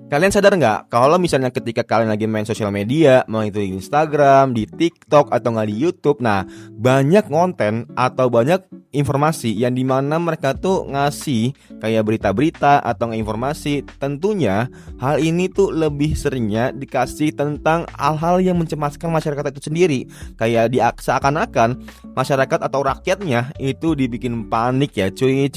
Kalian sadar nggak kalau misalnya ketika kalian lagi main sosial media, mau itu di Instagram, di TikTok, atau nggak di YouTube, nah banyak konten atau banyak informasi yang dimana mereka tuh ngasih kayak berita-berita atau nggak informasi. Tentunya hal ini tuh lebih seringnya dikasih tentang hal-hal yang mencemaskan masyarakat itu sendiri. Kayak seakan-akan masyarakat atau rakyatnya itu dibikin panik ya cuy.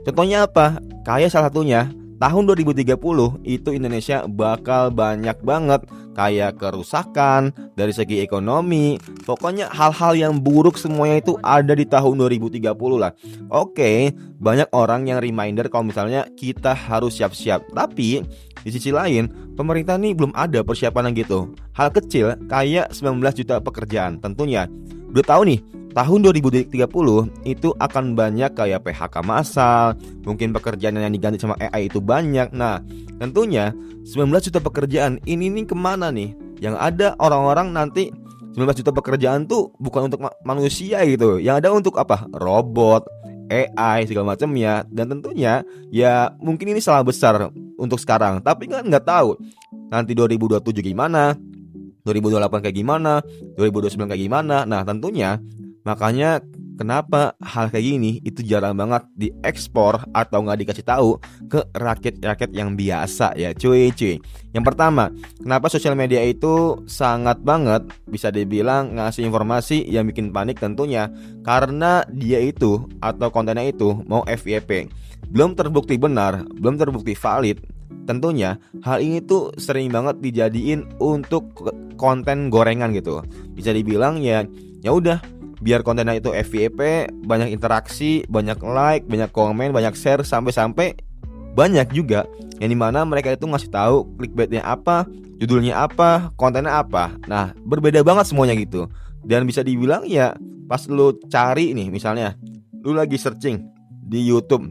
Contohnya apa? Kayak salah satunya tahun 2030 itu Indonesia bakal banyak banget kayak kerusakan dari segi ekonomi. Pokoknya hal-hal yang buruk semuanya itu ada di tahun 2030 lah. Oke, banyak orang yang reminder kalau misalnya kita harus siap-siap. Tapi di sisi lain, pemerintah nih belum ada persiapan gitu. Hal kecil kayak 19 juta pekerjaan. Tentunya udah tahu nih, tahun 2030 itu akan banyak kayak PHK massal, mungkin pekerjaan yang diganti sama AI itu banyak. Nah, tentunya 19 juta pekerjaan ini nih kemana nih? Yang ada orang-orang nanti 19 juta pekerjaan tuh bukan untuk manusia gitu. Yang ada untuk apa? Robot, AI segala macam ya. Dan tentunya ya mungkin ini salah besar untuk sekarang. Tapi kan nggak tahu nanti 2027 gimana, 2028 kayak gimana, 2029 kayak gimana. Nah, tentunya makanya kenapa hal kayak gini itu jarang banget diekspor atau nggak dikasih tahu ke rakyat-rakyat yang biasa ya cuy. Yang pertama, kenapa sosial media itu sangat banget bisa dibilang ngasih informasi yang bikin panik? Tentunya karena dia itu atau kontennya itu mau FYP, belum terbukti benar, belum terbukti valid. Tentunya hal ini tuh sering banget dijadiin untuk konten gorengan gitu. Bisa dibilang ya udah, biar kontennya itu FYP, banyak interaksi, banyak like, banyak komen, banyak share, sampai banyak juga yang dimana mereka itu ngasih tahu clickbaitnya apa, judulnya apa, kontennya apa. Nah, berbeda banget semuanya gitu. Dan bisa dibilang ya pas lu cari nih, misalnya lu lagi searching di YouTube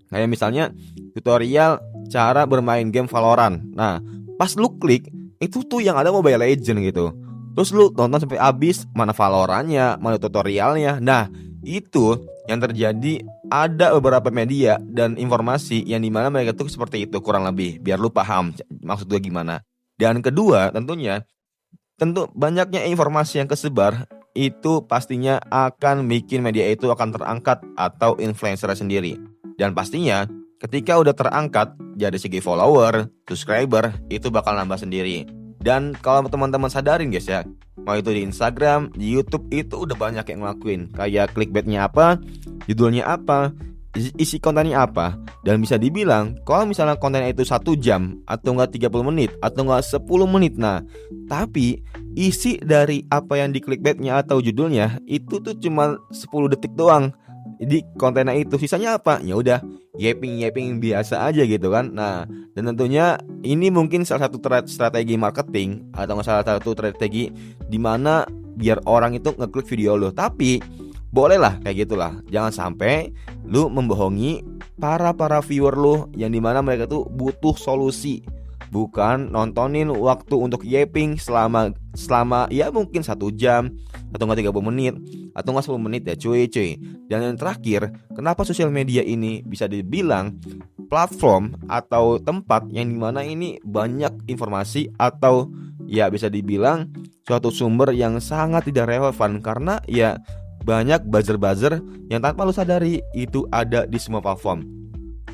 kayak misalnya tutorial cara bermain game Valorant. Nah, pas lu klik itu tuh yang ada Mobile Legends gitu. Terus lu tonton sampai habis, mana Valorantnya, mana tutorialnya. Nah, itu yang terjadi. Ada beberapa media dan informasi yang dimana mereka tuh seperti itu kurang lebih, biar lu paham maksud gue gimana. Dan kedua, tentu banyaknya informasi yang kesebar itu pastinya akan bikin media itu akan terangkat atau influencer sendiri. Dan pastinya ketika udah terangkat dari segi follower, subscriber, itu bakal nambah sendiri. Dan kalau teman-teman sadarin guys ya, mau itu di Instagram, di YouTube itu udah banyak yang ngelakuin. Kayak clickbaitnya apa, judulnya apa, isi kontennya apa. Dan bisa dibilang kalau misalnya kontennya itu 1 jam atau enggak 30 menit atau enggak 10 menit. Nah, tapi isi dari apa yang di clickbaitnya atau judulnya itu tuh cuma 10 detik doang di kontennya itu. Sisanya apa? Ya udah yapping biasa aja gitu kan. Nah, dan tentunya ini mungkin salah satu strategi marketing atau salah satu strategi di mana biar orang itu ngeklik video lo. Tapi bolehlah kayak gitulah. Jangan sampai lu membohongi para viewer lu yang dimana mereka tuh butuh solusi, bukan nontonin waktu untuk yapping selama ya mungkin 1 jam atau enggak 30 menit atau enggak 10 menit ya cuy. Dan yang terakhir, kenapa sosial media ini bisa dibilang platform atau tempat yang dimana ini banyak informasi atau ya bisa dibilang suatu sumber yang sangat tidak relevan, karena ya banyak buzzer yang tanpa lu sadari itu ada di semua platform.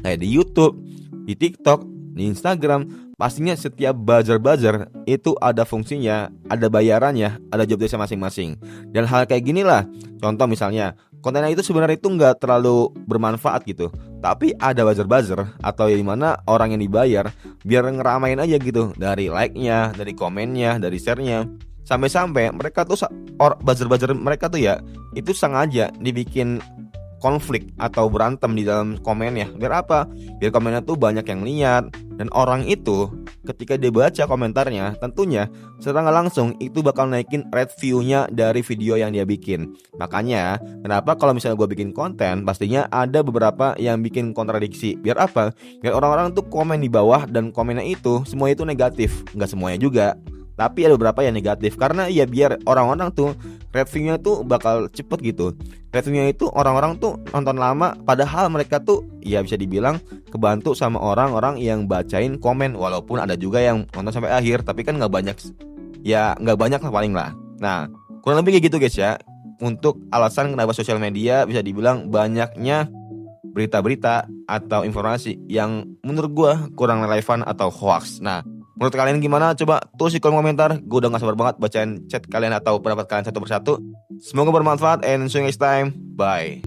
Kayak di YouTube, di TikTok, di Instagram. Pastinya setiap buzzer itu ada fungsinya, ada bayarannya, ada job desk masing-masing. Dan hal kayak gini lah, contoh misalnya kontennya itu sebenarnya itu nggak terlalu bermanfaat gitu, tapi ada buzzer atau yang mana orang yang dibayar biar ngeramain aja gitu, dari like-nya, dari komennya, dari share-nya. Sampai mereka tuh buzzer mereka tuh ya itu sengaja dibikin konflik atau berantem di dalam komennya. Biar apa? Biar komennya tuh banyak yang lihat. Dan orang itu ketika dia baca komentarnya, tentunya secara nggak langsung itu bakal naikin rate view-nya dari video yang dia bikin. Makanya kenapa kalau misalnya gue bikin konten, pastinya ada beberapa yang bikin kontradiksi. Biar apa? Biar orang-orang tuh komen di bawah dan komennya itu semua itu negatif. Nggak semuanya juga, tapi ada beberapa yang negatif. Karena ya biar orang-orang tuh reviewnya tuh bakal cepet gitu. Reviewnya itu orang-orang tuh nonton lama, padahal mereka tuh ya bisa dibilang kebantu sama orang-orang yang bacain komen. Walaupun ada juga yang nonton sampai akhir, tapi kan nggak banyak, ya nggak banyak lah paling lah. Nah kurang lebih kayak gitu guys ya, untuk alasan kenapa sosial media bisa dibilang banyaknya berita-berita atau informasi yang menurut gue kurang relevan atau hoax. Nah, menurut kalian gimana? Coba tulis di kolom komentar. Gue udah gak sabar banget bacain chat kalian atau pendapat kalian satu persatu. Semoga bermanfaat and see you next time. Bye.